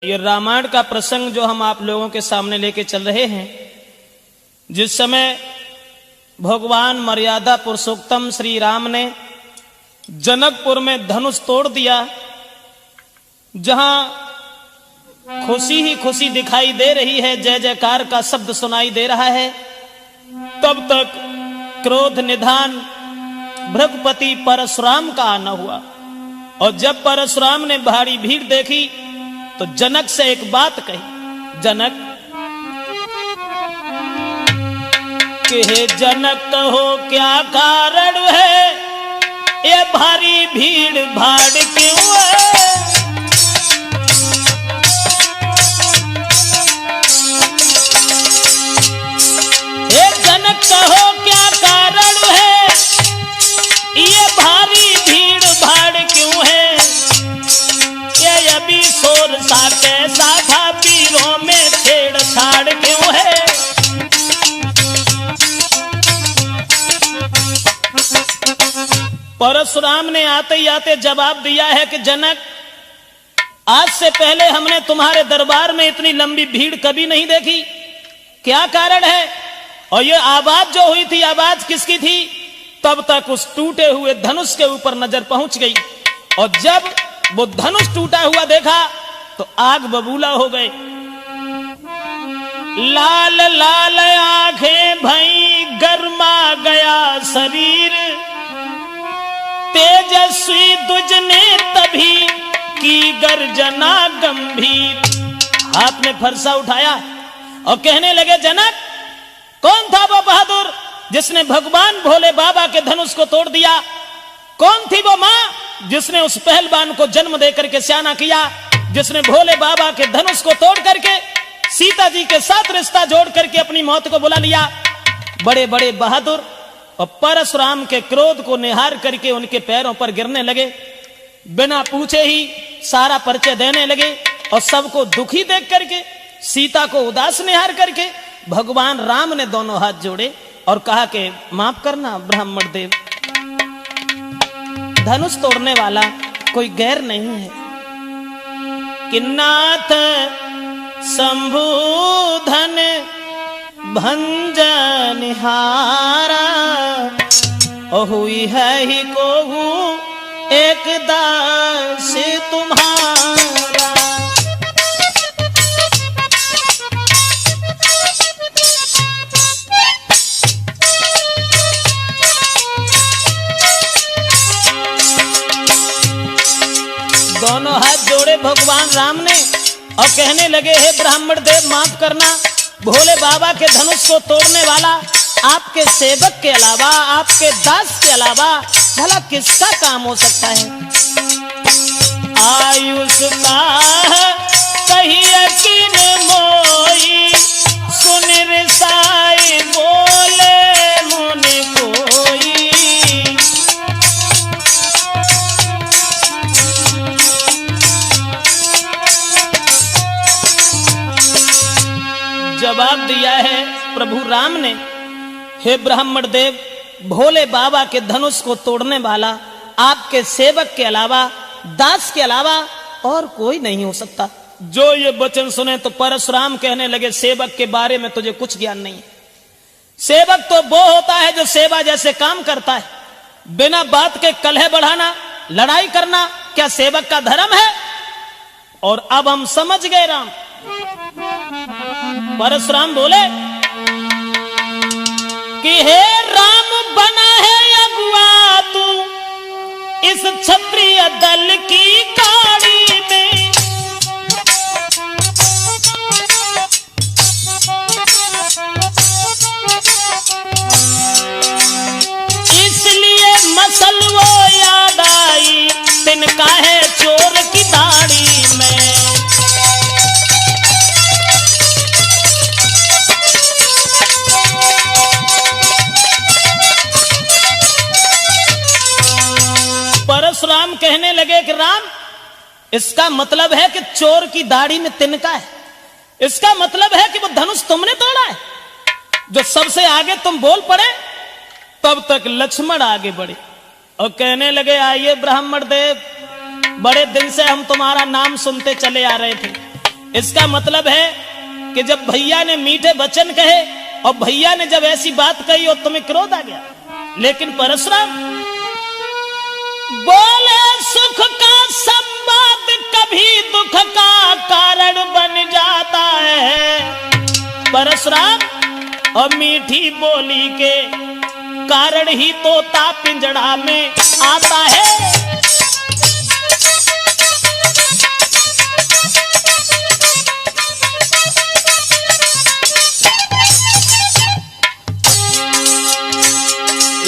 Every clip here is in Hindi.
ये रामायण का प्रसंग जो हम आप लोगों के सामने लेके चल रहे हैं, जिस समय भगवान मर्यादा पुरुषोत्तम श्री राम ने जनकपुर में धनुष तोड़ दिया, जहां खुशी ही खुशी दिखाई दे रही है, जय जयकार का शब्द सुनाई दे रहा है, तब तक क्रोध निधान भृगुपति परशुराम का आना हुआ। और जब परशुराम ने भारी भीड़ देखी तो जनक से एक बात कही, जनक कि हे जनक कहो क्या कारण है, ये भारी भीड़ भाड़ क्यों है। हे जनक कहो क्या कारण है, ये भारी भीड़ भाड़ क्यों है। ये अभी शोर सा कैसा था, पीरों में छेड़छाड़ क्यों है। परशुराम ने आते ही आते जवाब दिया है कि जनक, आज से पहले हमने तुम्हारे दरबार में इतनी लंबी भीड़ कभी नहीं देखी, क्या कारण है। और ये आवाज जो हुई थी, आवाज किसकी थी। तब तक उस टूटे हुए धनुष के ऊपर नजर पहुंच गई, और जब वो धनुष टूटा हुआ देखा तो आग बबूला हो गए। लाल लाल आंखें भई, गरमा गया शरीर, तेजस्वी दुज ने तभी की गर्जना गंभीर। हाथ में फरसा उठाया और कहने लगे, जनक कौन था वो बहादुर जिसने भगवान भोले बाबा के धनुष को तोड़ दिया। कौन थी वो मां जिसने उस पहलवान को जन्म देकर के स्याना किया, जिसने भोले बाबा के धनुष को तोड़ करके सीता जी के साथ रिश्ता जोड़ करके अपनी मौत को बुला लिया। बड़े बड़े बहादुर और परशुराम के क्रोध को निहार करके उनके पैरों पर गिरने लगे, बिना पूछे ही सारा परिचय देने लगे। और सबको दुखी देख करके, सीता को उदास निहार करके भगवान राम ने दोनों हाथ जोड़े और कहा कि माफ करना ब्राह्मण देव, धनुष तोड़ने वाला कोई गैर नहीं है। कि नाथ शंभुधन भंजन हारा, और हुई है ही को एक दास तुम्हारा। दोनों हाथ जोड़े भगवान राम ने और कहने लगे, हे ब्राह्मण देव माफ करना, भोले बाबा के धनुष को तोड़ने वाला आपके सेवक के अलावा, आपके दास के अलावा भला किसका काम हो सकता है। आयुष का कही यकीन मोई, सुन रिसाई बोले मुनि कोई। जवाब दिया है प्रभु राम ने, हे ब्राह्मण देव, भोले बाबा के धनुष को तोड़ने वाला आपके सेवक के अलावा, दास के अलावा और कोई नहीं हो सकता। जो ये वचन सुने तो परशुराम कहने लगे, सेवक के बारे में तुझे कुछ ज्ञान नहीं है। सेवक तो वो होता है जो सेवा जैसे काम करता है। बिना बात के कलह बढ़ाना, लड़ाई करना क्या सेवक का धर्म है। और अब हम समझ गए राम। परशुराम बोले कि हे राम बना है अगुआ तू इस क्षत्रिय दल की गाड़ी में। इसलिए मसल वो याद आई, तिनका है चोर की दाढ़ी में। परशुराम कहने लगे कि राम, इसका मतलब है कि चोर की दाढ़ी में तिनका है। इसका मतलब है कि वो धनुष तुमने तोड़ा है। जो सबसे आगे तुम बोल पड़े, तब तक लक्ष्मण आगे बढ़े और कहने लगे, आइए ब्राह्मण देव, बड़े दिन से हम तुम्हारा नाम सुनते चले आ रहे थे। इसका मतलब है कि जब भैया ने मीठे वचन कहे और भैया ने जब ऐसी बात कही और तुम्हें क्रोध आ गया। लेकिन परशुराम बोले सुख का संवाद कभी दुख का कारण बन जाता है। परशुराम और मीठी बोली के कारण ही तोता पिंजड़ा में आता है।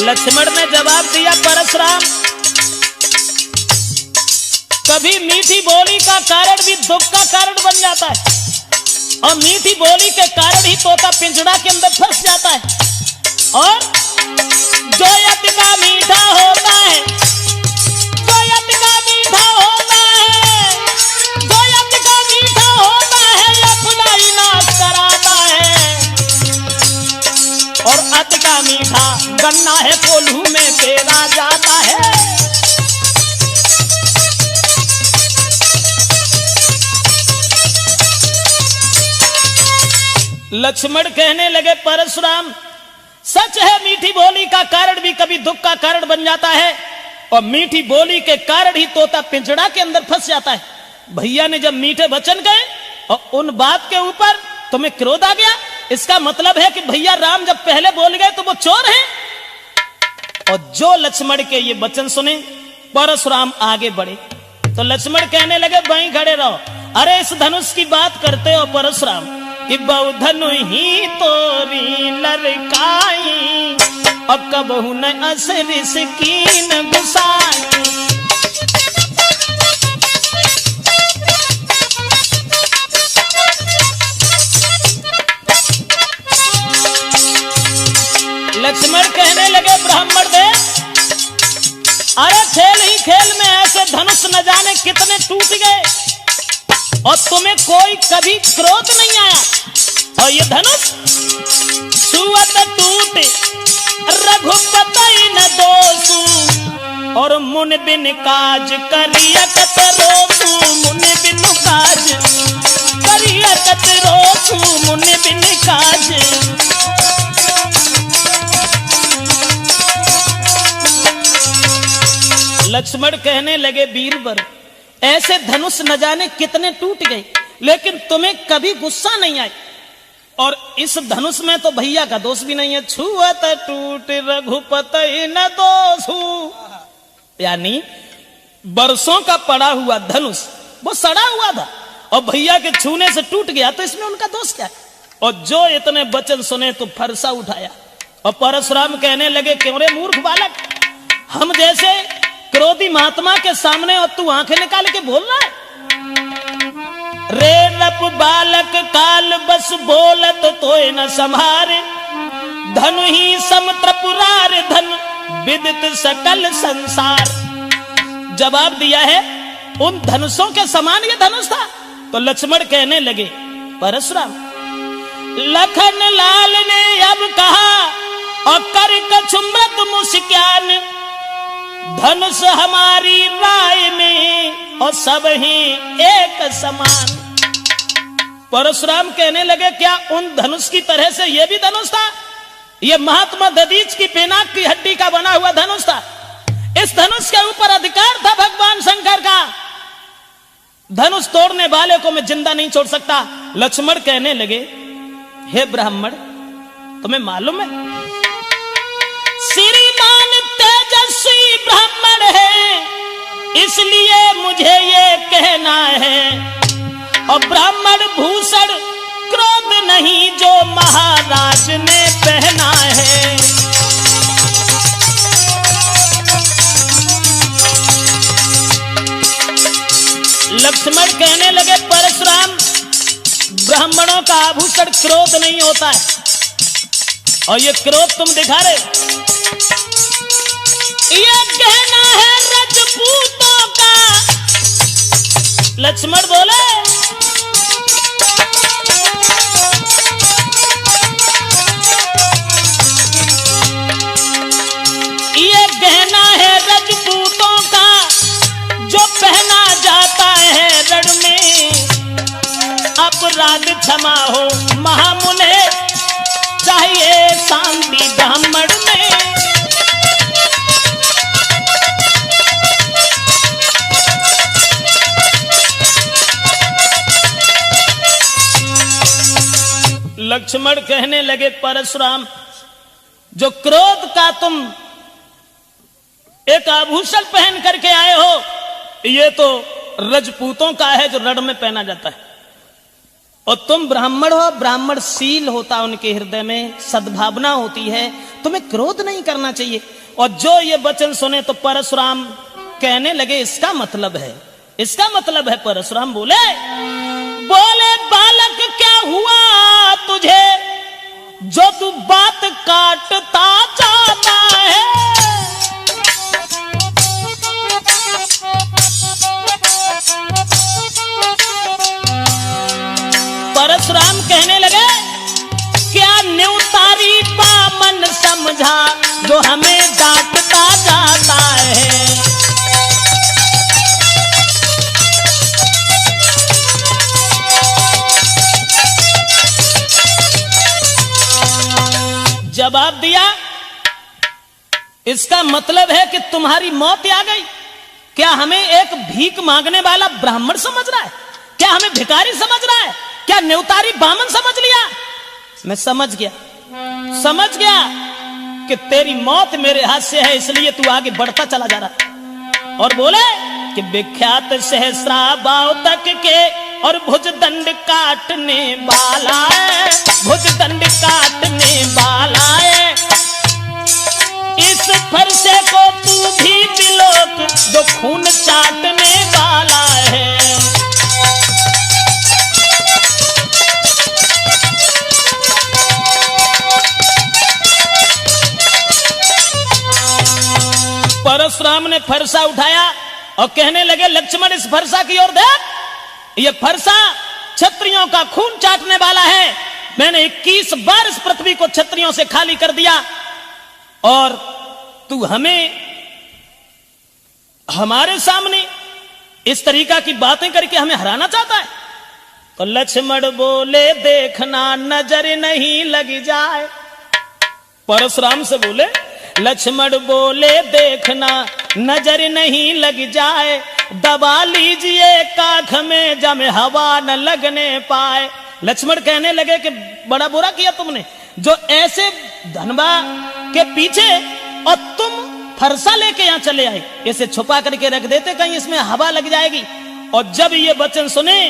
लक्ष्मण ने जवाब दिया, परशुराम कभी मीठी बोली का कारण भी दुख का कारण बन जाता है और मीठी बोली के कारण ही तोता पिंजड़ा के अंदर फंस जाता है। और जो यत का मीठा होता है, जो यत का मीठा होता है, जो यत का मीठा होता है अपना ही नाश कराता है। और अत का मीठा गन्ना है कोल्हू में पेरा जाता है। लक्ष्मण कहने लगे, परशुराम सच है मीठी बोली का कारण भी कभी दुख का कारण बन जाता है और मीठी बोली के कारण ही तोता पिंजड़ा के अंदर फंस जाता है। भैया ने जब मीठे वचन गए और उन बात के ऊपर तुम्हें क्रोध आ गया, इसका मतलब है कि भैया राम जब पहले बोल गए तो वो चोर हैं। और जो लक्ष्मण के ये वचन सुने परशुराम आगे बढ़े तो लक्ष्मण कहने लगे, वहीं खड़े रहो। अरे इस धनुष की बात करते हो परशुराम कि बहु धनु ही तोरी लड़काई और कबहू न असर सकीन गुसाई। लक्ष्मण कहने लगे, ब्राह्मण दे अरे खेल ही खेल में ऐसे धनुष न जाने कितने टूट गए और तुम्हें कोई कभी क्रोध नहीं आया। और ये धनुष छुअत टूट रघुपति न दोषु और मुन बिन काज करियत रोसु। मुन बिन काज करियत रोसु, मुन बिन काज। लक्ष्मण कहने लगे, बीरबर ऐसे धनुष न जाने कितने टूट गए लेकिन तुम्हें कभी गुस्सा नहीं आई। और इस धनुष में तो भैया का दोष भी नहीं है। छुअत टूट रघुपति न दोषु, यानी बरसों का पड़ा हुआ धनुष वो सड़ा हुआ था और भैया के छूने से टूट गया तो इसमें उनका दोष क्या है। और जो इतने वचन सुने तो फरसा उठाया और परशुराम कहने लगे, क्यों रे मूर्ख बालक, हम जैसे क्रोधी महात्मा के सामने और तू आंखें निकाल के बोल रहा है। रे रप बालक काल बस बोलत तो न संभारे, धनु ही समत्रपुरार धन विदित सकल संसार। जवाब दिया है, उन धनुषों के समान ये धनुष था। तो लक्ष्मण कहने लगे, परशुराम लखन लाल ने अब कहा और कर कछुमृत मुस्कान, धनुष हमारी राय में और सब ही एक समान। परशुराम कहने लगे, क्या उन धनुष की तरह से यह भी धनुष था? यह महात्मा दधीच की पिनाक की हड्डी का बना हुआ धनुष था। इस धनुष के ऊपर अधिकार था भगवान शंकर का। धनुष तोड़ने वाले को मैं जिंदा नहीं छोड़ सकता। लक्ष्मण कहने लगे, हे ब्राह्मण तुम्हें मालूम है श्रीमान तेजस्वी ब्राह्मण है इसलिए मुझे ये कहना है, और ब्राह्मण भूषण क्रोध नहीं जो महाराज ने पहना है। लक्ष्मण कहने लगे, परशुराम ब्राह्मणों का आभूषण क्रोध नहीं होता है और ये क्रोध तुम दिखा रहे, ये कहना है रजपूतों का। लक्ष्मण बोले, ये कहना है रजपूतों का जो पहना जाता है रण में, अपराध क्षमा हो महामुने, चाहिए शांति ब्राह्मण में। लक्ष्मण कहने लगे परशुराम, जो क्रोध का तुम एक आभूषण पहन करके आए हो, ये तो रजपूतों का है जो रण में पहना जाता है, और तुम ब्राह्मण हो, ब्राह्मण शील होता है उनके हृदय में, सद्भावना होती है, तुम्हें क्रोध नहीं करना चाहिए। और जो ये वचन सुने तो परशुराम कहने लगे इसका मतलब है, इसका मतलब है। परशुराम बोले बालक क्या हुआ तुझे, जो तू बात काटता जाता है। परशुराम कहने लगे क्या न्यूतारी बामन समझा, जो हमें डांटता जाता है। जवाब दिया, इसका मतलब है कि तुम्हारी मौत आ गई। क्या हमें एक भीख मांगने वाला ब्राह्मण समझ रहा है? क्या हमें भिखारी समझ रहा है? क्या न्यूतारी बामन समझ लिया? मैं समझ गया कि तेरी मौत मेरे हाथ से है, इसलिए तू आगे बढ़ता चला जा रहा। और बोले कि विख्यात सहस्रा बाव तक के और भुजदंड काटने वाला है, भुजदंड काटने वाला है। इस फरसे को तू भी बिलोक, जो खून चाटने वाला है। परशुराम ने फरसा उठाया और कहने लगे लक्ष्मण इस फरसा की ओर देख, ये फरसा क्षत्रियों का खून चाटने वाला है। मैंने 21 बार इस पृथ्वी को क्षत्रियों से खाली कर दिया, और तू हमें हमारे सामने इस तरीका की बातें करके हमें हराना चाहता है। तो लक्ष्मण बोले देखना नजर नहीं लग जाए। परशुराम से बोले, लक्ष्मण बोले देखना नजर नहीं लग जाए, दबा लीजिए काख में जब हवा न लगने पाए। लक्ष्मण कहने लगे कि बड़ा बुरा किया तुमने, जो ऐसे धनबा के पीछे और तुम फरसा लेके यहां चले आए, इसे छुपा करके रख देते, कहीं इसमें हवा लग जाएगी। और जब ये वचन सुने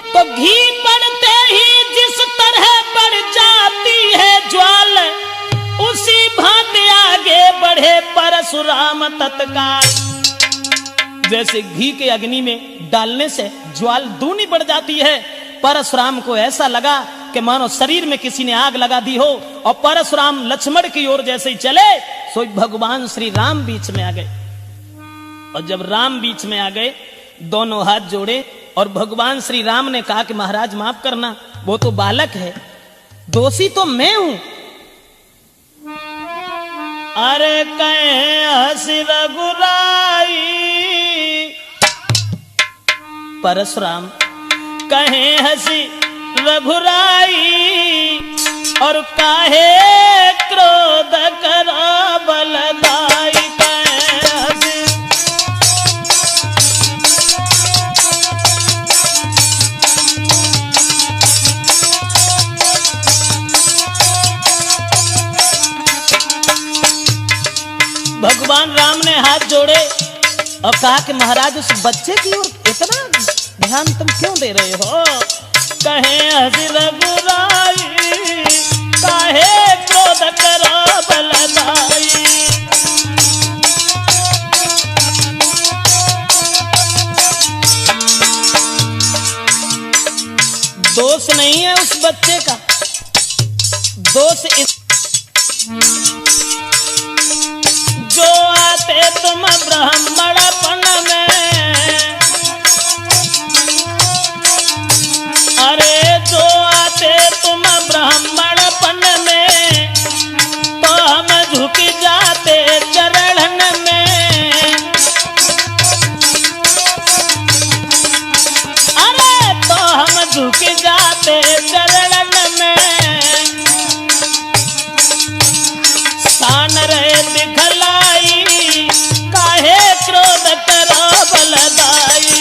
तो घी पड़ते ही जिस तरह बढ़ जाती है ज्वाल, उसी भांति आगे बढ़े परशुराम तत्काल। जैसे घी के अग्नि में डालने से ज्वाल दूनी बढ़ जाती है, परशुराम को ऐसा लगा कि मानो शरीर में किसी ने आग लगा दी हो। और परशुराम लक्ष्मण की ओर जैसे ही चले, सो भगवान श्री राम बीच में आ गए। और जब राम बीच में आ गए, दोनों हाथ जोड़े, और भगवान श्री राम ने कहा कि महाराज माफ करना, वो तो बालक है, दोषी तो मैं हूं। अरे कहे हंसी रघुराई, परशुराम कहे हंसी रघुराई, और काहे क्रोध करा बलदाई। कहे हंसी भगवान राम ने हाथ जोड़े और कहा कि महाराज उस बच्चे की ओर इतना ध्यान तुम क्यों दे रहे हो? कहे हंसी रघुराई, काहे क्रोध करो बलदाई। दोष नहीं है उस बच्चे का, दोष इस जो आते तुम ब्राह्मणपन में, अरे जो आते तुम ब्राह्मणपन में, तो हम झुक जाते चरणन में। अरे तो हम झुक जा ते चरणन में सान रहे दिखलाई काहे क्रोध करो बलदाई।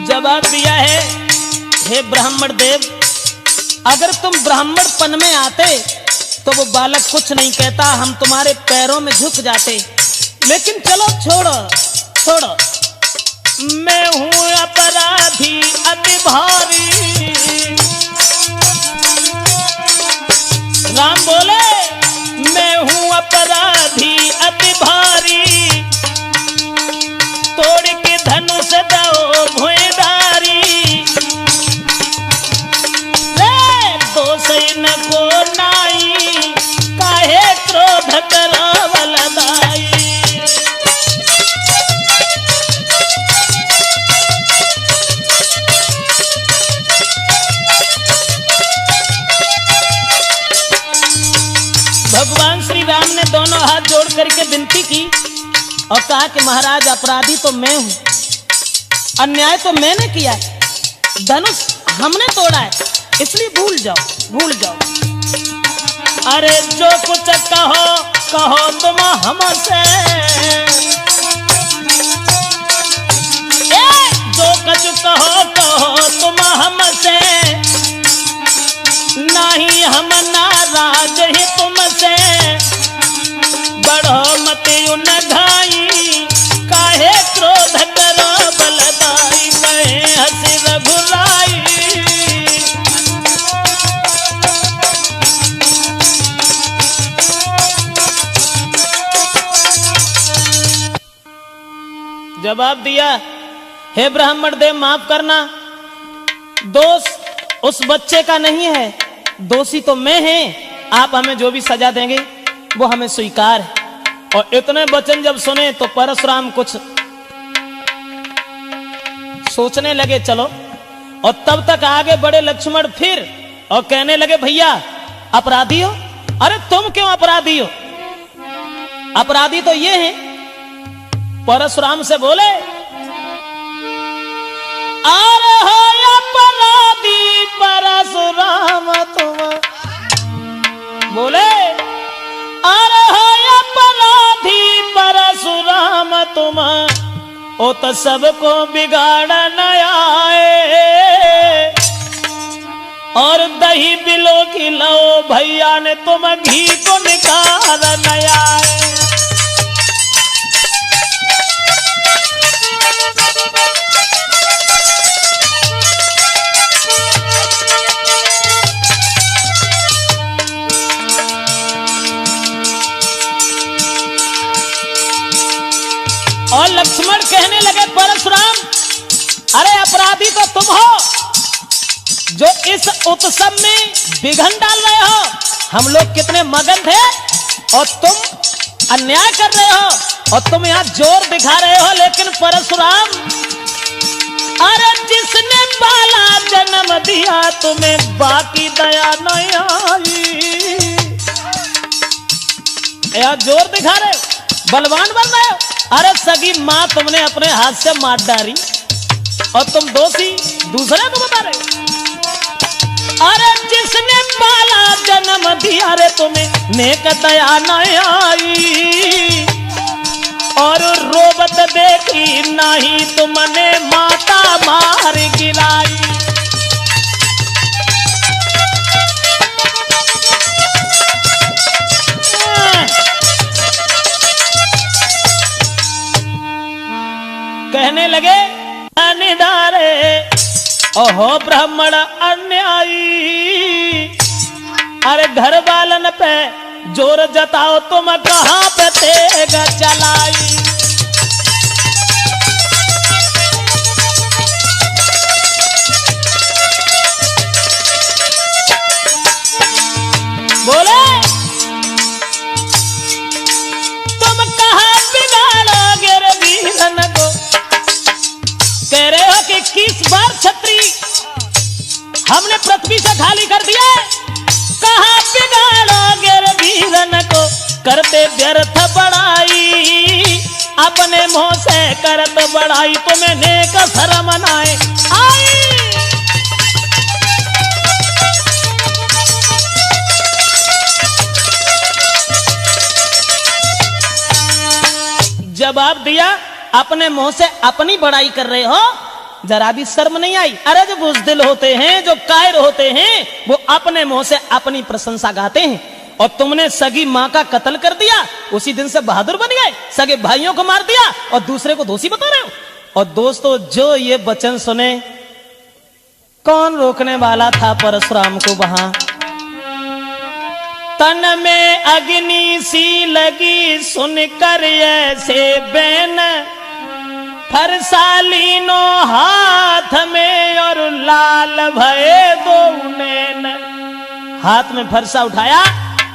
जवाब दिया है, हे ब्राह्मण देव, अगर तुम ब्राह्मणपन में आते तो वो बालक कुछ नहीं कहता, हम तुम्हारे पैरों में झुक जाते। लेकिन चलो छोड़ो छोड़ो, मैं हूं अपराधी अति भारी। राम बोले, मैं हूं अपराधी अति भारी, तोड़ के धनुष दो भुइंधारी। दोष न को नाई काहे क्रोध करो बलदाई। भगवान श्री राम ने दोनों हाथ जोड़ करके विनती की और कहा कि महाराज अपराधी तो मैं हूं, अन्याय तो मैंने किया है, धनुष हमने तोड़ा है, इसलिए भूल जाओ भूल जाओ। अरे जो कुछ कहो कहो तुम हमसे, जो कुछ कहो कहो तुम हमसे, नहीं हम नाराज ही तुमसे। बढ़ो मत उन घाई काहे क्रोध करो बलदाई, कहे हंसी रघुराई। जवाब दिया, हे ब्राह्मण देव माफ करना, दोष उस बच्चे का नहीं है, दोषी तो मैं है। आप हमें जो भी सजा देंगे वो हमें स्वीकार है। और इतने वचन जब सुने तो परशुराम कुछ सोचने लगे, चलो। और तब तक आगे बढ़े लक्ष्मण फिर और कहने लगे, भैया अपराधी हो? अरे तुम क्यों अपराधी हो? अपराधी तो ये है। परशुराम से बोले, अरे हो अपराधी परशुराम तुम। बोले, अरे हो अपराधी परशुराम तुम, ओ तो सबको बिगाड़न आए। और दही बिलो की लो भैया ने तुम घी को निकाल आए। और लक्ष्मण कहने लगे, परशुराम अरे अपराधी तो तुम हो जो इस उत्सव में विघ्न डाल रहे हो। हम लोग कितने मगन थे और तुम अन्याय कर रहे हो और तुम यहाँ जोर दिखा रहे हो। लेकिन परशुराम, अरे जिसने पाला जन्म दिया तुम्हें बाकी दया नहीं आई। यहाँ जोर दिखा रहे हो, बलवान बन रहे हो। अरे सगी माँ तुमने अपने हाथ से मार डाली और तुम दोषी दूसरे को बता रहे हो। अरे जिसने पाला जन्म दिया रे तुम्हें नेक दया नहीं आई। और रोबत देखी नहीं तुमने माता मार गिराई। कहने लगे, अनिदारे ओहो ब्राह्मण अन्यायी। अरे घर वालन पे जोर जताओ तुम कहां पे तेग चलाई। बोले, तुम कहां बिगाड़ोगे रे वीरन को। कह रहे हो कि 21 बार छत्री हमने पृथ्वी से खाली कर दिया। कहां बिगाड़ो व्यर्थ बढ़ाई, अपने मुंह से करत बढ़ाई, तुम्हें नेक शर्म नाए आई। जवाब दिया, अपने मुंह से अपनी बड़ाई कर रहे हो, जरा भी शर्म नहीं आई? अरे जो बुज़दिल होते हैं, जो कायर होते हैं, वो अपने मुंह से अपनी प्रशंसा गाते हैं। और तुमने सगी माँ का कत्ल कर दिया, उसी दिन से बहादुर बन गए, सगे भाइयों को मार दिया और दूसरे को दोषी बता रहे हो। और दोस्तों, जो ये वचन सुने, कौन रोकने वाला था परशुराम को? वहां तन में अग्नि सी लगी, सुनकर ऐसे बैन, फरसालीनो हाथ में और लाल भये दो नैन। हाथ में फरसा उठाया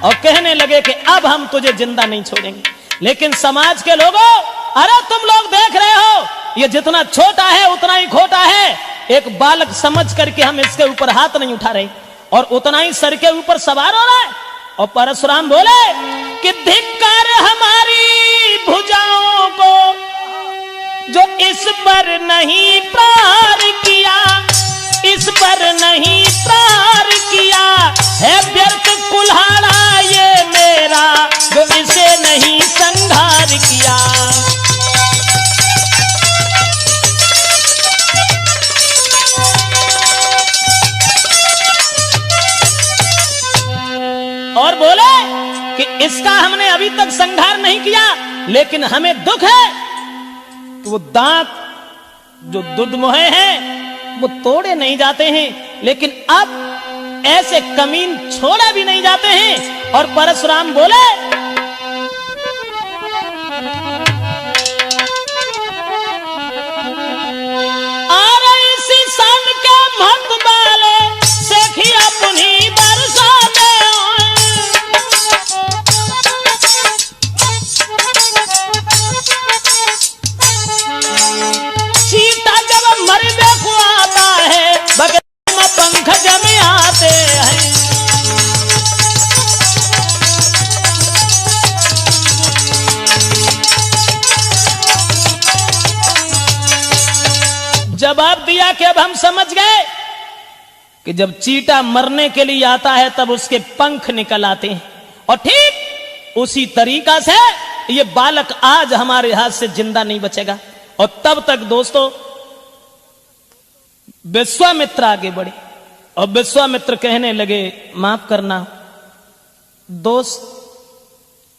और कहने लगे कि अब हम तुझे जिंदा नहीं छोड़ेंगे। लेकिन समाज के लोगों, अरे तुम लोग देख रहे हो, ये जितना छोटा है उतना ही खोटा है। एक बालक समझ करके हम इसके ऊपर हाथ नहीं उठा रहे, और उतना ही सर के ऊपर सवार हो रहा है। और परशुराम बोले कि धिक्कार हमारी भुजाओं को, जो इस पर नहीं प्रहार किया, इस पर नहीं प्रहार किया, है व्यर्थ कुल्हाड़ा ये मेरा, जो इसे नहीं संहार किया। और बोले कि इसका हमने अभी तक संहार नहीं किया, लेकिन हमें दुख है कि वो दांत जो दुधमुहे हैं वो तोड़े नहीं जाते हैं, लेकिन अब ऐसे कमीन छोड़े भी नहीं जाते हैं। और परशुराम बोले, अरे इसी सन के मत बाले सेखिया पुनी बरसाते, चीता जब मरने को आता है, बगल में पंख जमे आते हैं। जवाब दिया कि अब हम समझ गए कि जब चीटा मरने के लिए आता है तब उसके पंख निकल आते हैं, और ठीक उसी तरीका से ये बालक आज हमारे हाथ से जिंदा नहीं बचेगा। और तब तक दोस्तों विश्वामित्र आगे बढ़े, और विश्वामित्र कहने लगे, माफ करना, दोस्त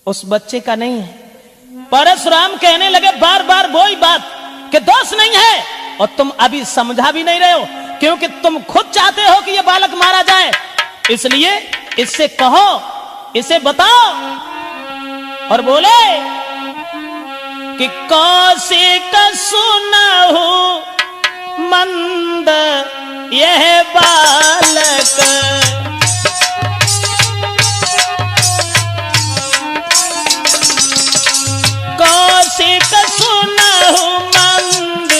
उस बच्चे का नहीं है। परशुराम कहने लगे बार बार वही बात कि दोस्त नहीं है, और तुम अभी समझा भी नहीं रहे हो, क्योंकि तुम खुद चाहते हो कि यह बालक मारा जाए। इसलिए इससे कहो, इसे बताओ। और बोले कि कौशिक सुनहु मंद यह बालक, कौशिक सुनहु मंद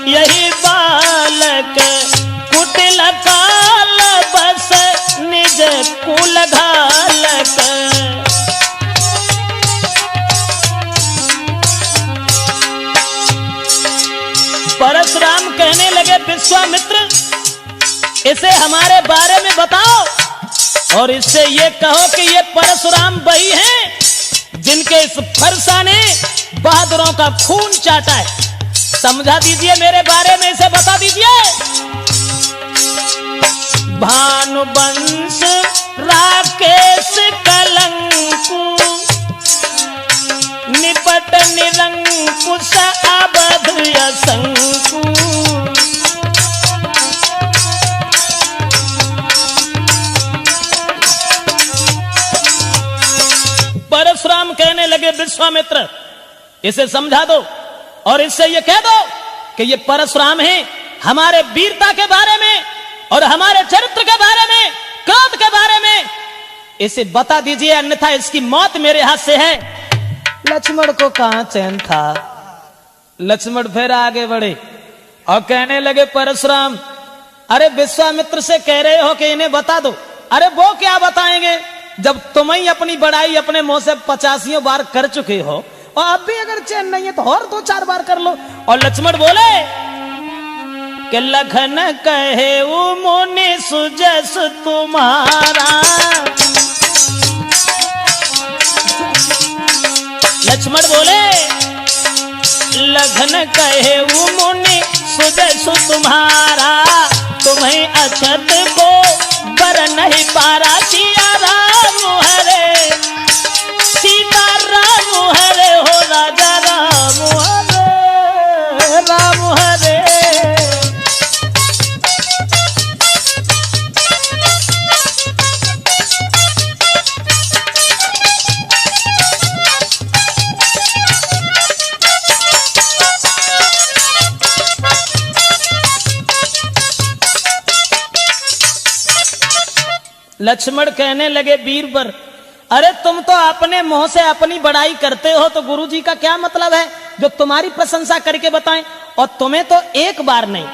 यही बालक, कुटिल काल बस निज कुल घालक। परशुराम कहने लगे, विश्वामित्र इसे हमारे बारे में बताओ, और इससे ये कहो कि ये परशुराम वही हैं जिनके इस फरसा ने बहादुरों का खून चाटा है। समझा दीजिए मेरे बारे में, इसे बता दीजिए। भानुवंश राकेश कलंकु, निपट निरंकुश अवध असंकु। परशुराम कहने लगे, विश्वामित्र इसे समझा दो, और इससे ये कह दो कि ये परशुराम है हमारे वीरता के बारे में और हमारे चरित्र के बारे में, क्रोध के बारे में इसे बता दीजिए, अन्यथा इसकी मौत मेरे हाथ से है। लक्ष्मण को कहां चैन था। लक्ष्मण फिर आगे बढ़े और कहने लगे, परशुराम अरे विश्वामित्र से कह रहे हो कि इन्हें बता दो। अरे वो क्या बताएंगे, जब तुम ही अपनी बड़ाई अपने मुंह से 85 बार कर चुके हो और अब भी अगर चैन नहीं है तो और 2-4 बार कर लो। और लक्ष्मण बोले कि लखन कहे वो मुनि सुजस तुम्हारा। लक्ष्मण बोले लखन कहे वो मुनि सुजस तुम्हारा, तुम्हें अछत को बर नहीं पारा। सिया राम हरे सीता राम हरे हो राजा राम हरे राम हरे। लक्ष्मण कहने लगे बीरबर, अरे तुम तो अपने मुंह से अपनी बड़ाई करते हो तो गुरुजी का क्या मतलब है जो तुम्हारी प्रशंसा करके बताएं। और तुम्हें तो एक बार नहीं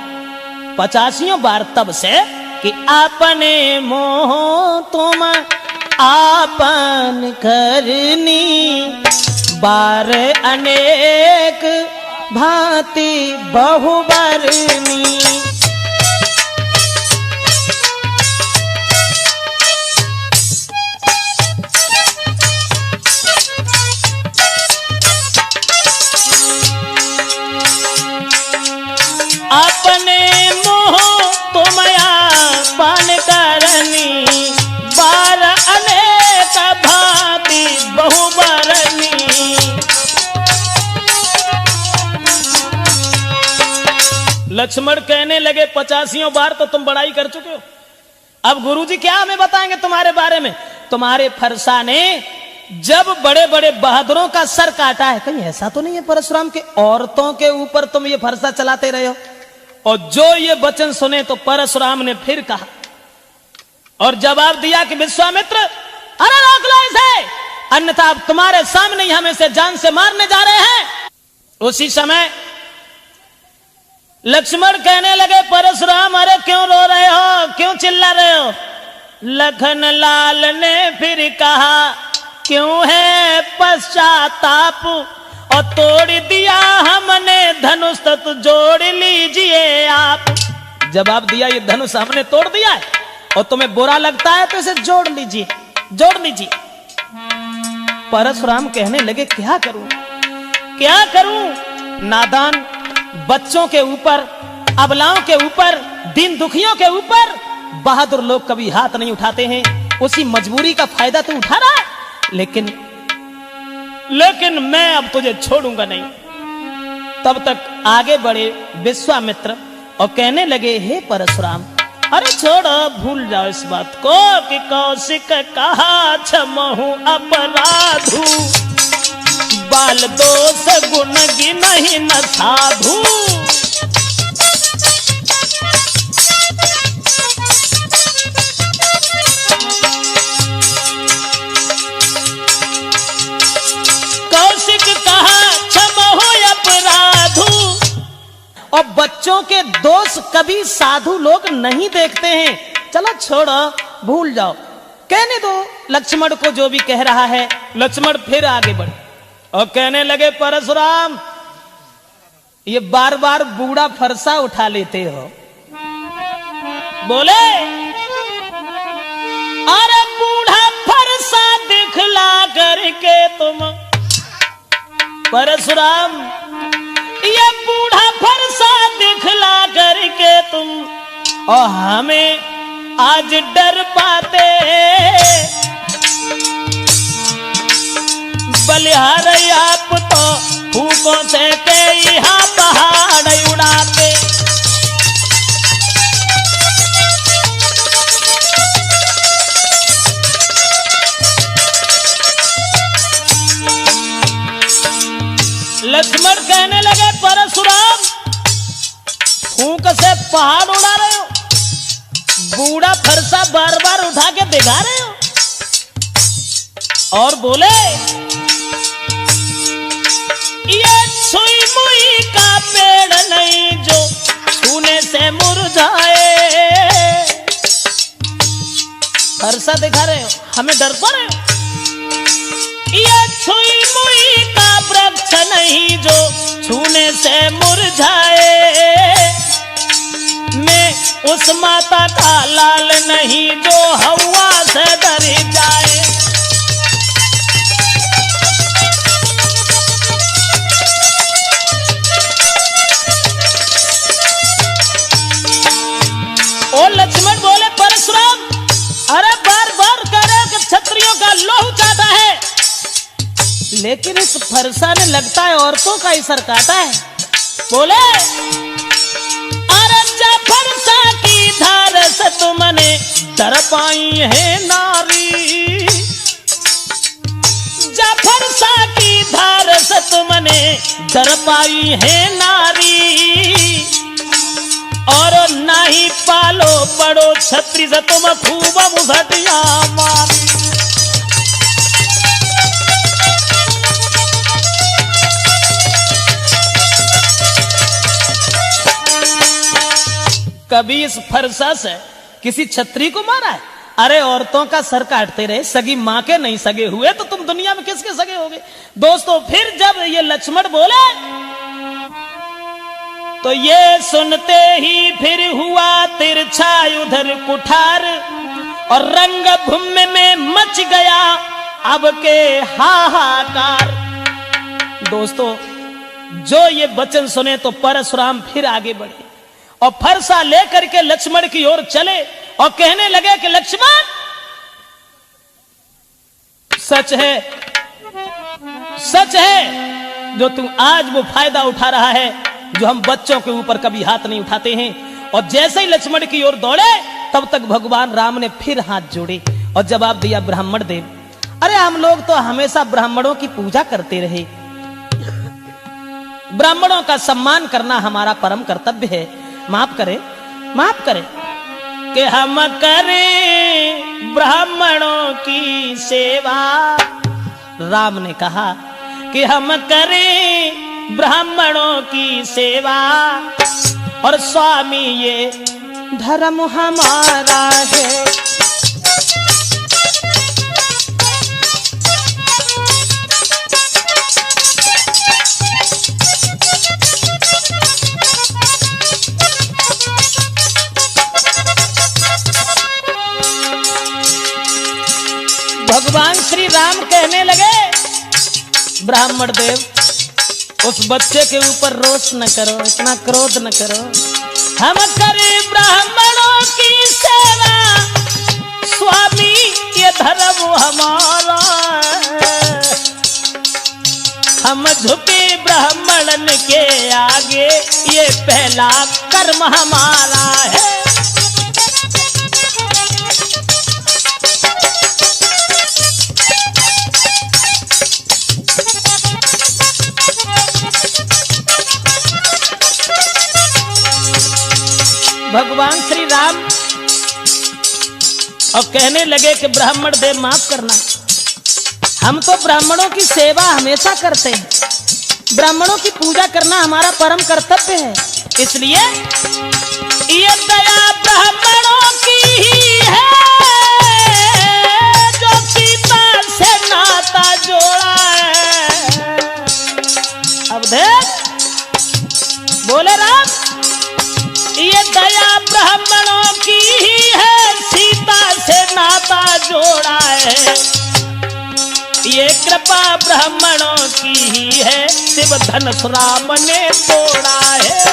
85 बार तब से कि अपने मोह तुम आपन करनी, बार अनेक भांति बहुबरनी। अपने मोह तुम आपन करनी, बार अनेक भांति बहुबरनी। लक्ष्मण कहने लगे 85 बार तो तुम बड़ाई कर चुके हो, अब गुरुजी क्या हमें बताएंगे तुम्हारे बारे में। तुम्हारे फरसा ने जब बड़े बड़े बहादुरों का सर काटा है, कहीं ऐसा तो नहीं है परशुराम के औरतों के ऊपर तुम ये फरसा चलाते रहे हो। और जो ये वचन सुने तो परशुराम ने फिर कहा और जवाब दिया कि विश्वामित्र अरे रोक लो इसे, अन्यथा अब तुम्हारे सामने ही हम इसे जान से मारने जा रहे हैं। उसी समय लक्ष्मण कहने लगे परशुराम अरे क्यों रो रहे हो, क्यों चिल्ला रहे हो। लखन लाल ने फिर कहा क्यों है पश्चाताप, और तोड़ दिया हमने धनुष तो जोड़ लीजिए आप। जवाब दिया ये धनुष हमने तोड़ दिया है और तुम्हें बुरा लगता है तो इसे जोड़ लीजिए, जोड़ लीजिए। परशुराम कहने लगे क्या करूं, क्या करूं। नादान बच्चों के ऊपर, अबलाओं के ऊपर, दीन दुखियों के ऊपर बहादुर लोग कभी हाथ नहीं उठाते हैं। उसी मजबूरी का फायदा तो उठा रहा है, लेकिन मैं अब तुझे छोड़ूंगा नहीं। तब तक आगे बढ़े विश्वामित्र और कहने लगे हे परशुराम अरे छोड़ो, भूल जाओ इस बात को कि कौशिक कहा क्षमहु अपराधु, बाल दोष गुण गिनहि न साधु। और बच्चों के दोष कभी साधु लोग नहीं देखते हैं, चलो छोड़ो भूल जाओ, कहने दो लक्ष्मण को जो भी कह रहा है। लक्ष्मण फिर आगे बढ़े और कहने लगे परशुराम ये बार बार बूढ़ा फरसा उठा लेते हो। बोले अरे बूढ़ा फरसा दिखला करके तुम परशुराम, ये बूढ़ा फरसा दिखला करके तुम और हमें आज डर पाते, बलिहार आप तो फूकों से के यहाँ पहाड़ उड़ाते। लक्ष्मण कहने लगे परशुराम फूंक से पहाड़ उड़ा रहे हो, बूढ़ा फरसा बार बार उठा के दिखा रहे हो। और बोले ये सुई मुई का पेड़ नहीं जो छूने से मुरझाए। फरसा दिखा रहे हो, हमें डर पा रहे हो? ये छुई मुई का वृक्ष नहीं जो छूने से मुरझाए, मैं उस माता का लाल नहीं जो हवा से डर जाए। और लक्ष्मण बोले परशुराम, अरे बार बार कह रहे कि क्षत्रियों का लहू चाहता है, लेकिन इस फरसा ने लगता है औरतों का ही सर काटा है। बोले अरे जा फरसा की धार से तुमने डर पाई है नारी, जा फरसा की धार से तुमने डर पाई है नारी, और ना ही पालो पड़ो छत्री से तुम खूब मुझटिया मारी। कभी इस फरसा से किसी छत्री को मारा है? अरे औरतों का सर काटते रहे, सगी मां के नहीं सगे हुए तो तुम दुनिया में किसके सगे होगे? दोस्तों फिर जब ये लक्ष्मण बोले तो ये सुनते ही फिर हुआ तिरछा उधर कुठार, और रंग भूमि में मच गया अब के हाहाकार। दोस्तों जो ये वचन सुने तो परशुराम फिर आगे बढ़े और फरसा लेकर के लक्ष्मण की ओर चले और कहने लगे कि लक्ष्मण सच है जो तू आज वो फायदा उठा रहा है जो हम बच्चों के ऊपर कभी हाथ नहीं उठाते हैं। और जैसे ही लक्ष्मण की ओर दौड़े तब तक भगवान राम ने फिर हाथ जोड़े और जवाब दिया ब्राह्मण देव, अरे हम लोग तो हमेशा ब्राह्मणों की पूजा करते रहे, ब्राह्मणों का सम्मान करना हमारा परम कर्तव्य है, माफ करें कि हम करें ब्राह्मणों की सेवा। राम ने कहा कि हम करें ब्राह्मणों की सेवा, और स्वामी ये धर्म हमारा है। भगवान श्री राम कहने लगे ब्राह्मण देव उस बच्चे के ऊपर रोष न करो, इतना क्रोध न करो, हम करें ब्राह्मणों की सेवा, स्वामी ये धर्म हमारा, हम झुके ब्राह्मणन के आगे, ये पहला कर्म हमारा है। भगवान श्री राम और कहने लगे कि ब्राह्मण देव माफ करना, हम तो ब्राह्मणों की सेवा हमेशा करते हैं, ब्राह्मणों की पूजा करना हमारा परम कर्तव्य है, इसलिए ये दया ब्राह्मणों की ही है जो सीता से नाता जोड़ा है। अब देख बोले राम, ये दया ब्राह्मणों की ही है, सीता से नाता जोड़ा है, ये कृपा ब्राह्मणों की ही है, शिव धनुष राम ने तोड़ा है।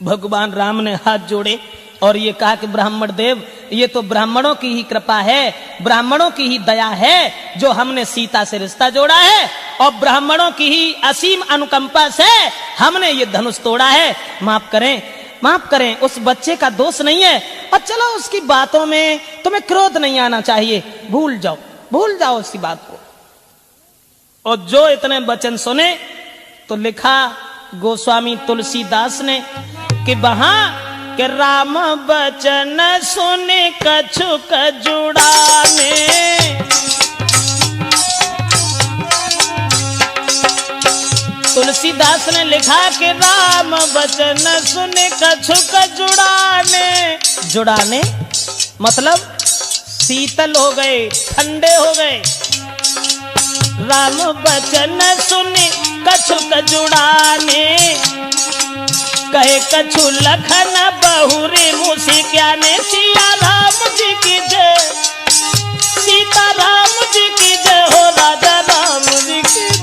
भगवान राम ने हाथ जोड़े और ये कहा कि ब्राह्मण देव ये तो ब्राह्मणों की ही कृपा है, ब्राह्मणों की ही दया है जो हमने सीता से रिश्ता जोड़ा है, और ब्राह्मणों की ही असीम अनुकंपा से हमने ये धनुष तोड़ा है। माफ करें, उस बच्चे का दोष नहीं है, और चलो उसकी बातों में तुम्हें क्रोध नहीं आना चाहिए, भूल जाओ उसकी बात को। और जो इतने वचन सुने तो लिखा गोस्वामी तुलसीदास ने कि वहां कि राम बचन सुन कछुक जुड़ाने, तुलसीदास ने लिखा कि राम वचन सुन कछुक जुड़ाने मतलब शीतल हो गए, ठंडे हो गए। राम वचन सुन कछुक जुड़ाने, कहे कछु लखन बहुरे मुझसे क्या ने। सिया राम जी की जय, सीता राम जी की जय हो, राजा राम जी की जय।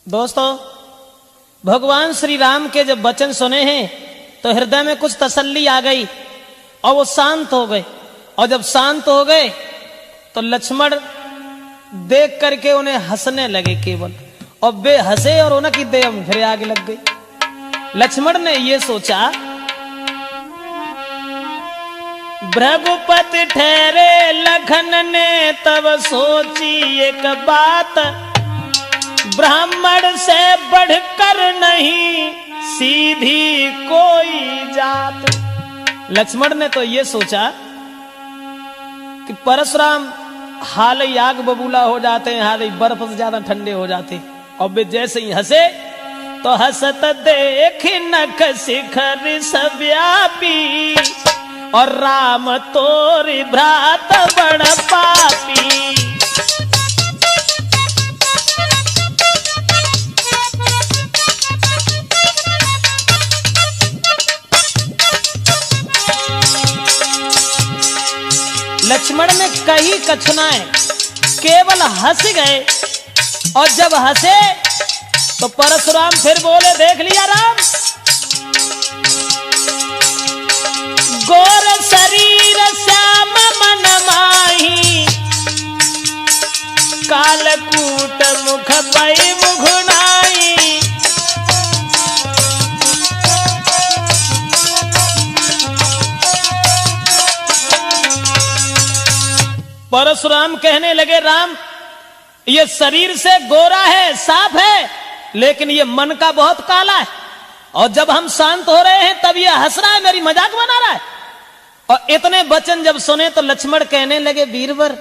दोस्तों, भगवान श्री राम के जब वचन सुने हैं तो हृदय में कुछ तसल्ली आ गई और वो शांत हो गए। और जब शांत हो गए तो लक्ष्मण देख करके उन्हें हंसने लगे केवल, और वे हंसे और उनकी देह फिर आगे लग गई। लक्ष्मण ने ये सोचा, भ्रघुपति ठहरे लखन ने तब सोची एक बात, ब्राह्मण से बढ़कर नहीं सीधी कोई जात। लक्ष्मण ने तो ये सोचा कि परशुराम हाल ही आग बबूला हो जाते हैं, हाल ही बर्फ से ज्यादा ठंडे हो जाते, और वे जैसे ही हंसे तो हंसत देख नख शिखर सव्यापी, और राम तोरी भ्रात बड़ पापी। लक्ष्मण ने कही कछुनाएं, केवल हंस गए, और जब हंसे तो परशुराम फिर बोले, देख लिया राम, गोर शरीर श्याम मन माही, कालकूट मुख पै मुघुनाई। परशुराम कहने लगे, राम ये शरीर से गोरा है, साफ है, लेकिन ये मन का बहुत काला है, और जब हम शांत हो रहे हैं तब ये हंस रहा है, मेरी मजाक बना रहा है। और इतने वचन जब सुने तो लक्ष्मण कहने लगे, वीरवर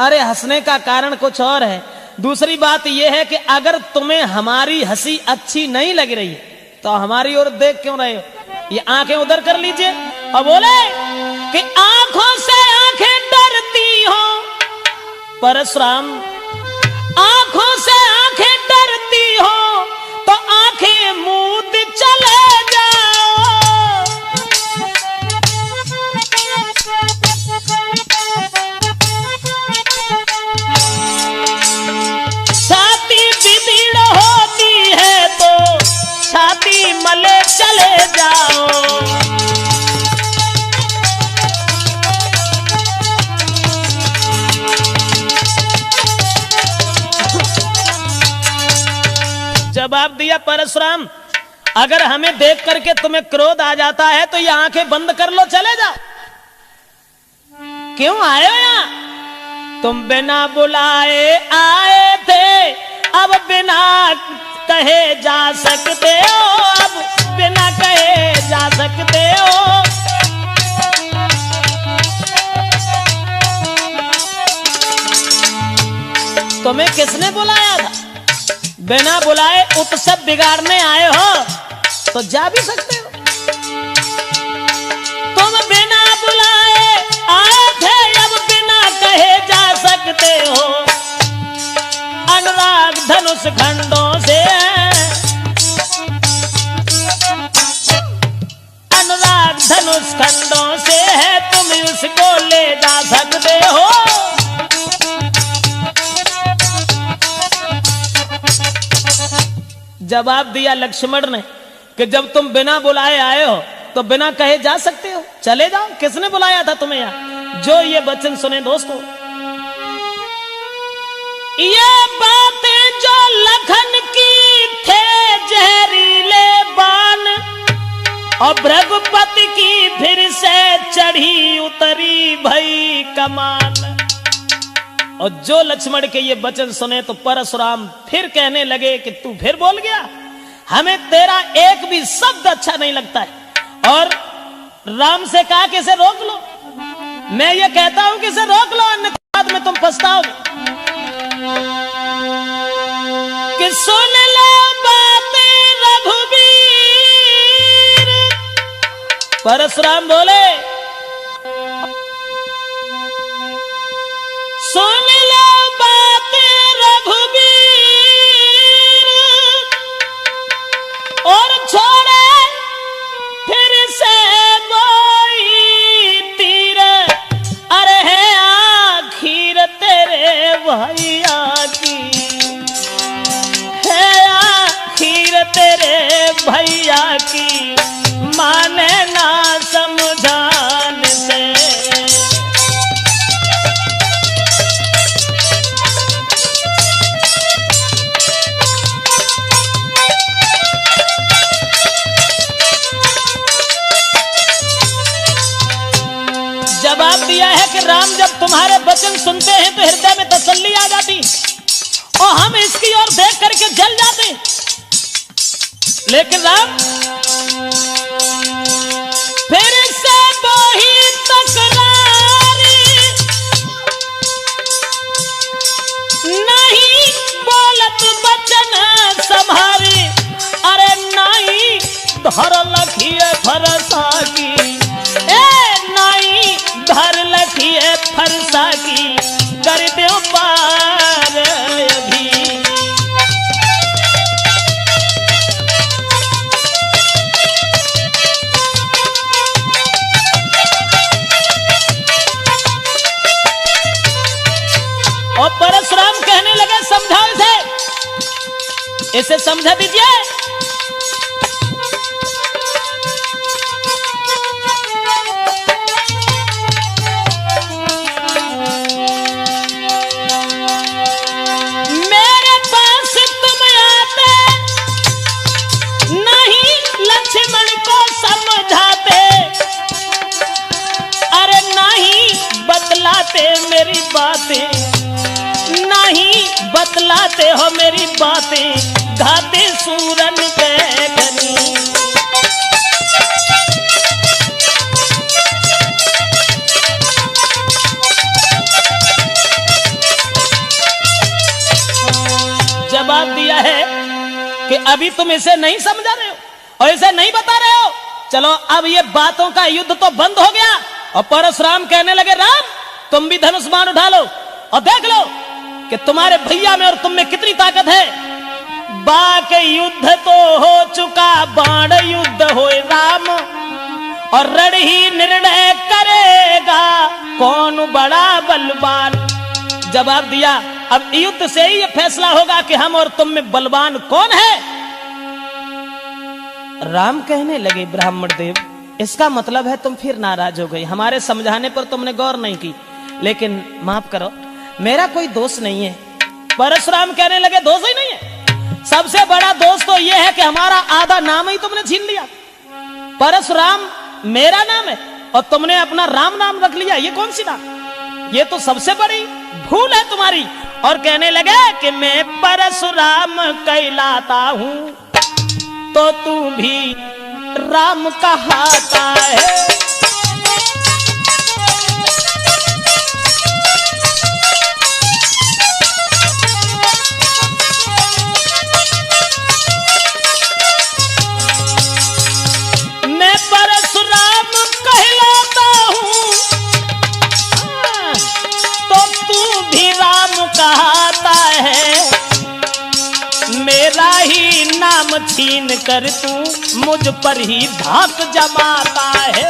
अरे हंसने का कारण कुछ और है। दूसरी बात यह है कि अगर तुम्हें हमारी हंसी अच्छी नहीं लग रही है तो हमारी ओर देख क्यों रहे हो, ये आंखें उधर कर लीजिए। और बोले कि आंखों से आंखें डरती हो, परशुराम आंखों से आंखें डरती हो तो आंखें मूंद चले जाओ। छाती बिगड़ होती है तो छाती मले चले जाओ। जवाब दिया परशुराम, अगर हमें देख करके तुम्हें क्रोध आ जाता है तो ये आंखें बंद कर लो, चले जाओ। क्यों आए हो यहां? तुम बिना बुलाए आए थे, अब बिना कहे जा सकते हो, अब बिना कहे जा सकते हो। तुम्हें किसने बुलाया था? बिना बुलाए उत्सव बिगाड़ने आए हो तो जा भी सकते हो। तुम बिना बुलाए आए थे, अब बिना कहे जा सकते हो। अनुराग धनुष खंडों से, अनुराग धनुष खंडों से है, तुम उसको ले जा सकते हो। जवाब दिया लक्ष्मण ने कि जब तुम बिना बुलाए आए हो तो बिना कहे जा सकते हो, चले जाओ। किसने बुलाया था तुम्हें यहाँ? जो ये वचन सुने दोस्तों, ये बातें जो लखन की थे जहरीले बान, और भृगुपति की फिर से चढ़ी उतरी भई कमान। और जो लक्ष्मण के ये वचन सुने तो परशुराम फिर कहने लगे कि तू फिर बोल गया, हमें तेरा एक भी शब्द अच्छा नहीं लगता है। और राम से कहा कि इसे रोक लो, मैं ये कहता हूं कि इसे रोक लो, अन्यथा बाद में तुम पछताओगे। कि सुन लो बातें रघुवीर, परशुराम बोले सुन लो बातें रघुवीर, और छोड़े फिर से बोई तीर, अरे है आखिर तेरे भैया की, है आखिर तेरे भैया की, माने ना समझान से। जवाब दिया है कि राम जब तुम्हारे वचन सुनते हैं तो हृदय में तसल्ली आ जाती और हम इसकी ओर देख करके जल जाते। लेकिन राम फिर से वही तकरारी, नहीं बोलत वचन संभारी, अरे नहीं धर लखिए फरसा की, नहीं धर लखिए फरसा की, कर दो पार अभी। और परशुराम कहने लगे समझाओ इसे समझा दीजिए। मेरे पास तुम आते नहीं लक्ष्मण को समझाते, अरे नहीं बतलाते मेरी बातें, नहीं बतलाते हो मेरी बातें, घाते सूरन पे घनी। जवाब दिया है कि अभी तुम इसे नहीं समझा रहे हो और इसे नहीं बता रहे हो, चलो अब ये बातों का युद्ध तो बंद हो गया। और परशुराम कहने लगे राम तुम भी धनुष बाण उठा लो और देख लो कि तुम्हारे भैया में और तुम में कितनी ताकत है। बाक युद्ध तो हो चुका, बाण युद्ध होए राम, और रण ही निर्णय करेगा कौन बड़ा बलवान। जवाब दिया अब युद्ध से ही यह फैसला होगा कि हम और तुम में बलवान कौन है। राम कहने लगे ब्राह्मण देव इसका मतलब है तुम फिर नाराज हो गई, हमारे समझाने पर तुमने गौर नहीं की, लेकिन माफ करो मेरा कोई दोष नहीं है। परशुराम कहने लगे दोष ही नहीं है, सबसे बड़ा दोष तो यह है कि हमारा आधा नाम ही तुमने छीन लिया। परशुराम मेरा नाम है और तुमने अपना राम नाम रख लिया, ये कौन सी बात, ये तो सबसे बड़ी भूल है तुम्हारी। और कहने लगे कि मैं परशुराम कहलाता हूं तो तू भी राम कहाता है। मैं परशुराम कहलाता हूं तो तू भी राम कहाता है। मेरा ही नाम छीन कर तू मुझ पर ही धाक जमाता है।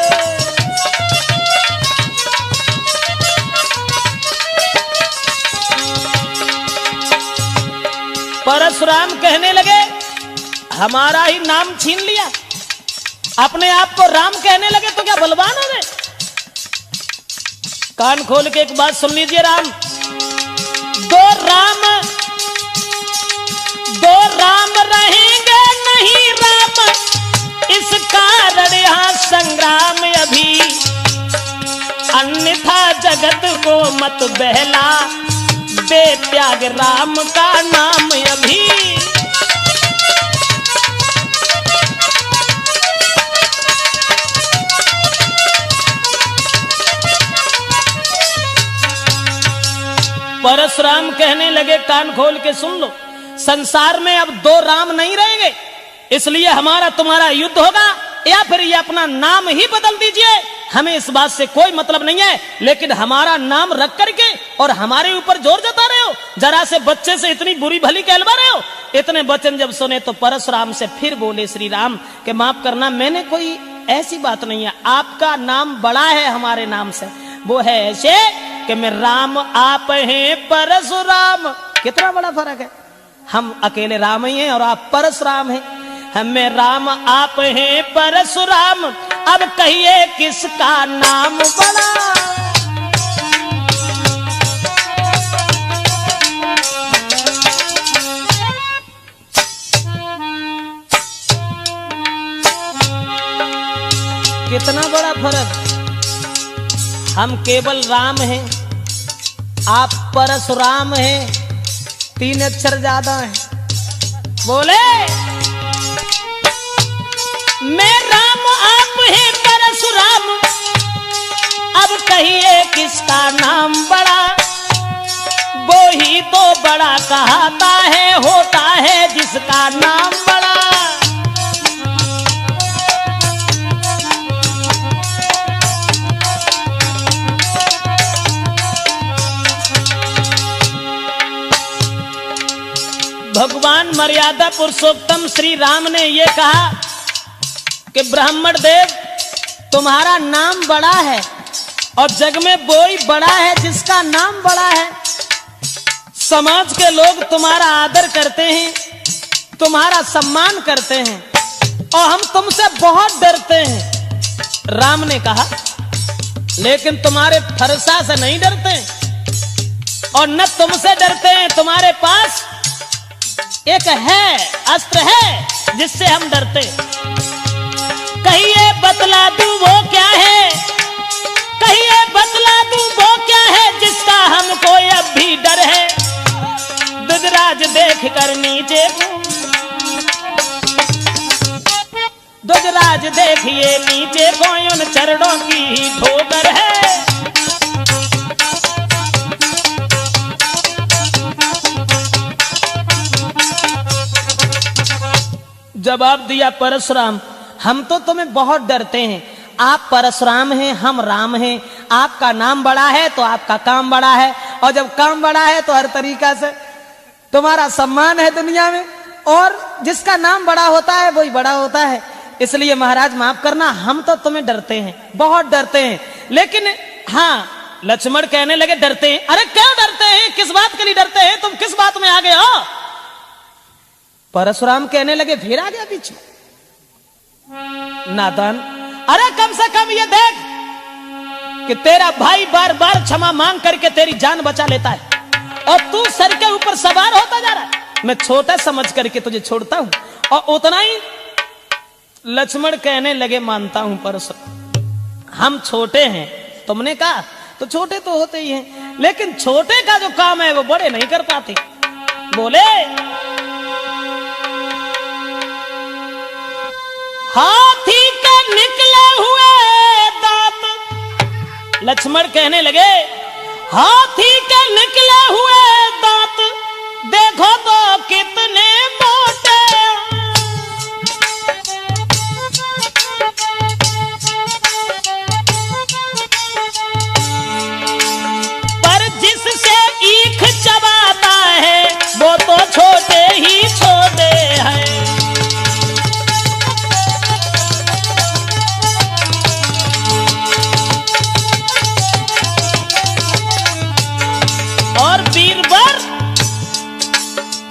परशुराम कहने लगे हमारा ही नाम छीन लिया, अपने आप को राम कहने लगे तो क्या बलवान हो गए। कान खोल के एक बात सुन लीजिए, राम दो राम रहेंगे नहीं राम, इस कारण अभी, अन्यथा जगत को मत बहला, दे त्याग राम का नाम अभी। परशुराम कहने लगे, कान खोल के सुन लो, संसार में अब दो राम नहीं रहेंगे, इसलिए हमारा तुम्हारा युद्ध होगा, या फिर ये अपना नाम ही बदल दीजिए, हमें इस बात से कोई मतलब नहीं है, लेकिन हमारा नाम रख करके और हमारे ऊपर जोर जता रहे हो, जरा से बच्चे से इतनी बुरी भली कहलवा रहे हो। इतने वचन जब सुने तो परशुराम से फिर बोले श्री राम कि माफ करना, मैंने कोई ऐसी बात नहीं है, आपका नाम बड़ा है हमारे नाम से, वो है ऐसे कि मैं राम आप हैं परशुराम। कितना बड़ा फर्क है, हम अकेले राम ही हैं और आप परशुराम हैं। हमें राम आप हैं परशुराम, अब कहिए किसका नाम बड़ा। कितना बड़ा फर्क, हम केवल राम हैं, आप परशुराम हैं, 3 अक्षर ज्यादा हैं। बोले मैं राम आप हैं परशुराम, अब कहिए किसका नाम बड़ा। वो ही तो बड़ा कहता है, होता है जिसका नाम बड़ा। भगवान मर्यादा पुरुषोत्तम श्री राम ने यह कहा कि ब्राह्मण देव तुम्हारा नाम बड़ा है, और जग में वो ही बड़ा है जिसका नाम बड़ा है। समाज के लोग तुम्हारा आदर करते हैं, तुम्हारा सम्मान करते हैं, और हम तुमसे बहुत डरते हैं। राम ने कहा लेकिन तुम्हारे फरसा से नहीं डरते, और न तुमसे डरते हैं, तुम्हारे पास एक है, अस्त्र है जिससे हम डरते। कहिए बतला दूं वो क्या है, कहिए बतला दूं वो क्या है, जिसका हमको अब भी डर है। दुजराज देख कर नीचे, दुजराज देखिए नीचे, कोई उन चरणों की ही ठोकर है। जवाब दिया परशुराम, हम तो तुम्हें बहुत डरते हैं, आप परशुराम हैं, हम राम हैं, आपका नाम बड़ा है तो आपका काम बड़ा है, और जब काम बड़ा है तो हर तरीका से तुम्हारा सम्मान है दुनिया में, और जिसका नाम बड़ा होता है वही बड़ा होता है। इसलिए महाराज माफ करना, हम तो तुम्हें डरते हैं, बहुत डरते हैं। लेकिन हाँ, लक्ष्मण कहने लगे डरते हैं, अरे क्यों डरते हैं, किस बात के लिए डरते हैं, तुम किस बात में आ गए हो। परशुराम कहने लगे फिर आ गया पीछे, नादान, अरे कम से कम ये देख कि तेरा भाई बार बार क्षमा मांग करके तेरी जान बचा लेता है, और तू सर के ऊपर सवार होता जा रहा है। मैं छोटा समझ करके तुझे छोड़ता हूं, और उतना ही लक्ष्मण कहने लगे मानता हूं परशुराम, हम छोटे हैं, तुमने कहा तो छोटे तो होते ही हैं, लेकिन छोटे का जो काम है वो बड़े नहीं कर पाते। बोले हाथी के निकले हुए दांत, लक्ष्मण कहने लगे हाथी के निकले हुए दांत, देखो तो कितने मोटे, पर जिससे ईख चबाता है वो तो छोटे ही छोटे हैं।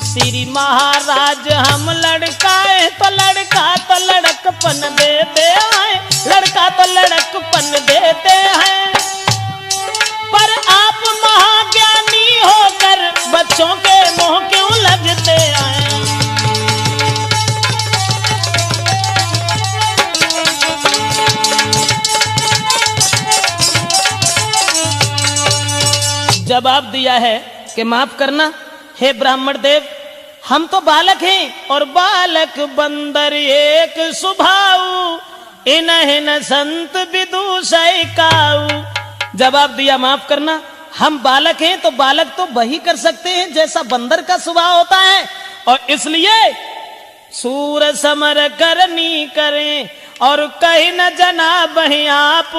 श्री महाराज हम लड़का है तो लड़कपन देते हैं, लड़का तो लड़कपन देते हैं, पर आप महाज्ञानी होकर बच्चों के मोह क्यों लगते हैं। जवाब दिया है कि माफ करना हे ब्राह्मण देव, हम तो बालक हैं और बालक बंदर एक सुभाऊ, इन्हें संत विदुषय काऊ। जवाब दिया माफ करना, हम बालक हैं तो बालक तो वही कर सकते हैं जैसा बंदर का स्वभाव होता है, और इसलिए सूर समर करनी करें और कहीं न जना बही आप,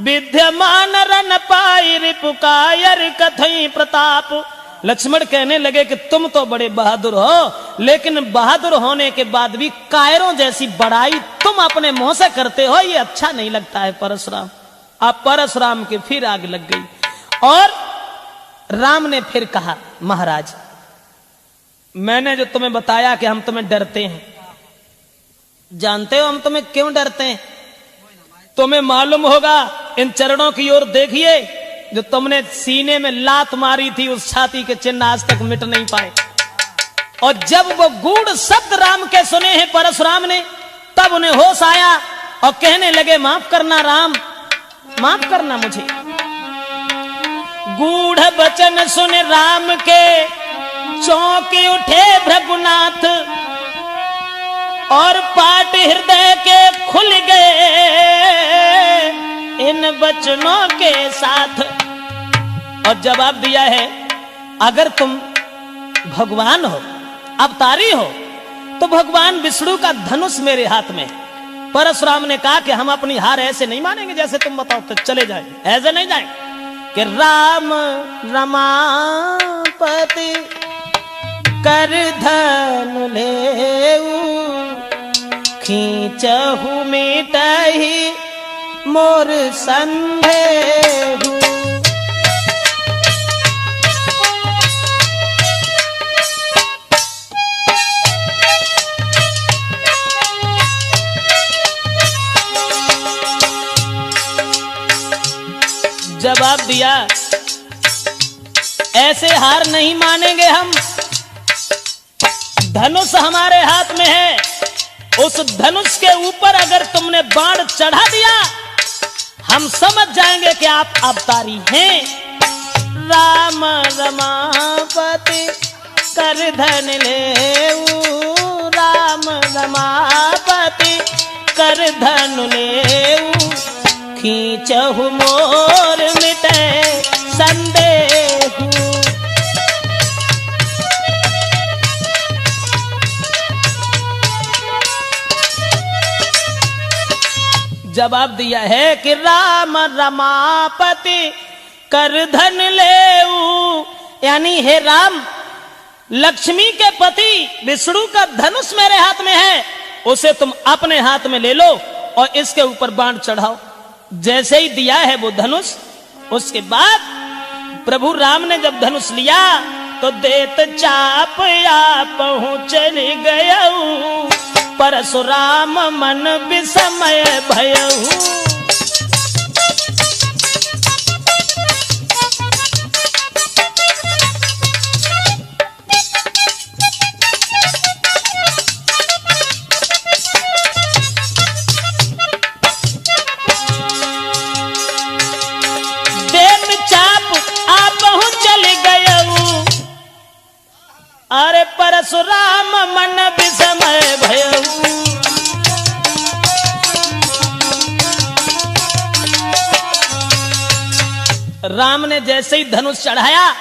विद्यमान रन पाई रिपुकायर कथई प्रताप। लक्ष्मण कहने लगे कि तुम तो बड़े बहादुर हो, लेकिन बहादुर होने के बाद भी कायरों जैसी बड़ाई तुम अपने मुंह से करते हो, ये अच्छा नहीं लगता है परशुराम। अब परशुराम की फिर आग लग गई और राम ने फिर कहा, महाराज मैंने जो तुम्हें बताया कि हम तुम्हें डरते हैं, जानते हो हम तुम्हें क्यों डरते हैं? तुम्हें मालूम होगा, इन चरणों की ओर देखिए, जो तुमने सीने में लात मारी थी उस छाती के चिन्ह आज तक मिट नहीं पाए। और जब वो गूढ़ शब्द राम के सुने हैं परशुराम ने, तब उन्हें होश आया और कहने लगे, माफ करना राम, माफ करना मुझे। गूढ़ वचन सुन राम के चौंके उठे भृगुनाथ, और पाट हृदय के खुल गए इन वचनों के साथ। और जवाब दिया है, अगर तुम भगवान हो, अवतारी हो, तो भगवान विष्णु का धनुष मेरे हाथ में है। परशुराम ने कहा कि हम अपनी हार ऐसे नहीं मानेंगे जैसे तुम बताओ, तो चले जाए, ऐसे नहीं जाए कि राम रमापति कर धनु लेऊ, खींचहु मिटहि मोर संदेहु। जवाब दिया, ऐसे हार नहीं मानेंगे हम, धनुष हमारे हाथ में है, उस धनुष के ऊपर अगर तुमने बाण चढ़ा दिया हम समझ जाएंगे कि आप अवतारी हैं। राम रमापति कर धन लेऊ, राम रमापति कर धन लेऊ, खींचहु मोर मिटे संदेहु। जवाब दिया है कि राम रमापति कर धन लेऊ, यानी हे राम, लक्ष्मी के पति विष्णु का धनुष मेरे हाथ में है, उसे तुम अपने हाथ में ले लो और इसके ऊपर बाण चढ़ाओ। जैसे ही दिया है वो धनुष, उसके बाद प्रभु राम ने जब धनुष लिया तो देत चाप या पहुंच गयऊ, परशुराम मन विस्मय भयऊ। अरे परशुराम मन विस्मय भयऊ। राम ने जैसे ही धनुष चढ़ाया,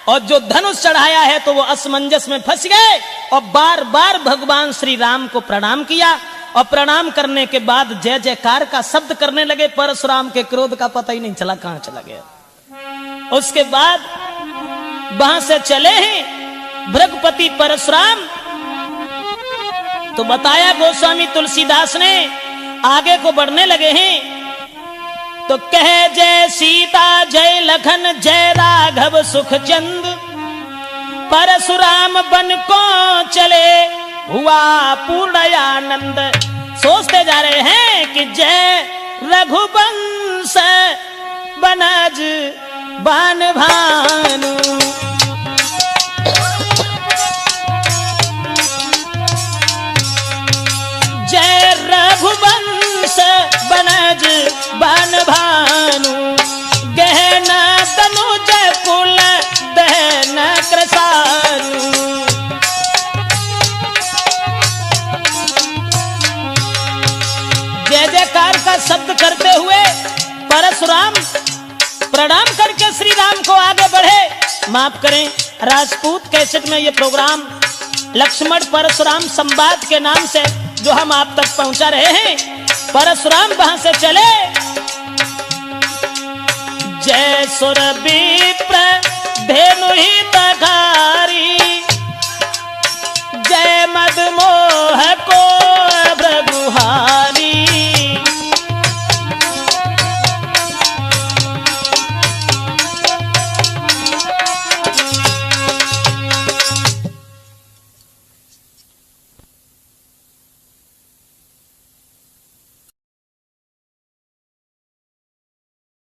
और जो धनुष चढ़ाया है तो वो असमंजस में फंस गए और बार बार भगवान श्री राम को प्रणाम किया, और प्रणाम करने के बाद जय जयकार का शब्द करने लगे। परशुराम के क्रोध का पता ही नहीं चला कहां चला गया। उसके बाद वहां से चले हैं भृगुपति परशुराम। तो बताया गोस्वामी तुलसीदास ने, आगे को बढ़ने लगे हैं तो कहे जय सीता जय लखन जय राघव सुख चंद, परशुराम बन को चले हुआ पूर्ण आनंद। सोचते जा रहे हैं कि जय रघुवंश बनज बान भानु, जय रघुवंश बनज बन भानु, गहना तनुज कुल पसारू। जय जयकार का शब्द करते हुए परशुराम प्रणाम करके श्री राम को आगे बढ़े। माफ करें, राजपूत कैसेट में ये प्रोग्राम लक्ष्मण परशुराम संवाद के नाम से जो हम आप तक पहुंचा रहे हैं, परशुराम वहां से चले। जय सुर विप्र धेनु ही तघारी, जय मद मोह को